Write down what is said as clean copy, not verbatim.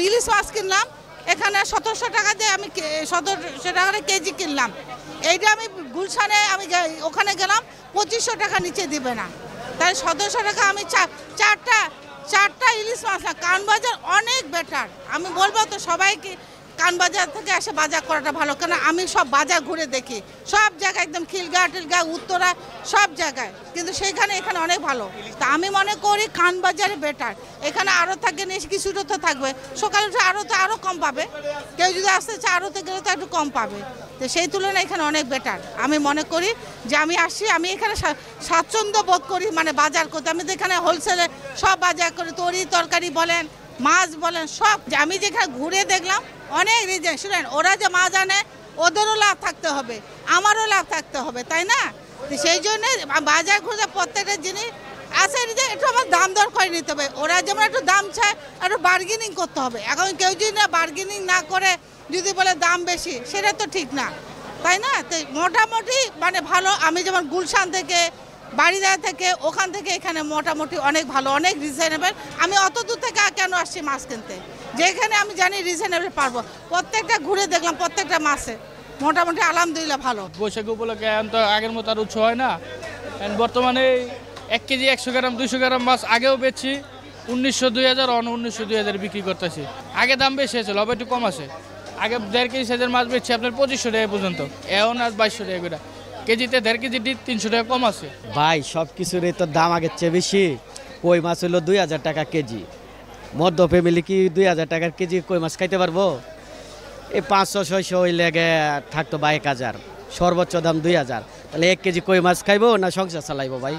ইলিশ মাছ কিনলাম এখানে 1700 টাকা দিয়ে, আমি 1700 টাকা কেজি কিনলাম। এইটা আমি গুলশানে আমি ওখানে গেলাম 2500 টাকা নিচে দিবে না, তাই 1700 টাকা আমি চারটা ইলিশ মাছ না। কানবাজার অনেক বেটার, আমি বলবো তো সবাইকে কানবাজার থেকে এসে বাজার করাটা ভালো, কেন আমি সব বাজার ঘুরে দেখি, সব জায়গায় একদম খিলগা টিলগা উত্তরা সব জায়গায়, কিন্তু সেইখানে এখানে অনেক ভালো। তা আমি মনে করি কানবাজারে বেটার, এখানে আরও থাকে নিয়ে কিছুটা তো থাকবে, সকালে উঠে আরও কম পাবে, কেউ যদি আসতে চায় আরোতে গেলে তো একটু কম পাবে, তো সেই তুলনায় এখানে অনেক বেটার। আমি মনে করি যে আমি আসি, আমি এখানে স্বাচ্ছন্দ্য বোধ করি মানে বাজার করতে। আমি তো এখানে হোলসেলে সব বাজার করি, তরকারি বলেন মাছ বলেন সব। আমি যেখানে ঘুরে দেখলাম অনেক রিজন, শুনেন ওরা যে মাছ আনে ওদেরও লাভ থাকতে হবে, আমারও লাভ থাকতে হবে, তাই না? তো সেই জন্যে বাজার ঘুরে প্রত্যেকটা জিনিস আছে যে একটু আমার দাম দর করে নিতে হবে। ওরা যেমন একটু দাম চায় একটু বার্গেনিং করতে হবে। এখন কেউ যদি না বার্গেনিং না করে যদি বলে দাম বেশি, সেটা তো ঠিক না, তাই না? তো মোটামুটি মানে ভালো। আমি যেমন গুলশান থেকে বাড়িদার থেকে ওখান থেকে এখানে মোটামুটি অনেক ভালো, অনেক রিজনেবল। আমি অত দূর থেকে কেন আসছি মাছ কিনতে, যেখানে আমি জানি রিজনেবল পারবো। প্রত্যেকটা ঘুরে দেখলাম প্রত্যেকটা মাছে মোটামুটি আলহামদুলিল্লাহ ভালো। বৈশাখ উপলক্ষে এখন তো আগের মতো আর উৎস হয় না। বর্তমানে 1 কেজি 100 গ্রাম 200 গ্রাম মাছ আগেও বেচছি 1900 2000, 1900 2000 বিক্রি করতেছি। আগে দাম বেশি হয়েছিল, হবে একটু কম আছে। আগে 1.5 কেজি সাইজের মাছ বেচছি আপনার 2500 টাকা পর্যন্ত, এখন আর 2200 টাকা করে কেজিতে। 1.5 কেজি 300 টাকা কম আছে। ভাই সব কিছুরই তো দাম আগের চেয়ে বেশি। কই মাছ হলো 2000 টাকা কেজি, মধ্য ফ্যামিলি কি 2000 টাকার কেজি কই মাছ খাইতে পারবো? এই 500-600 ওই লেগে থাকতো বা 1000, সর্বোচ্চ দাম 2000। তাহলে 1 কেজি কই মাছ খাইবো না সংসার চালাইবো ভাই?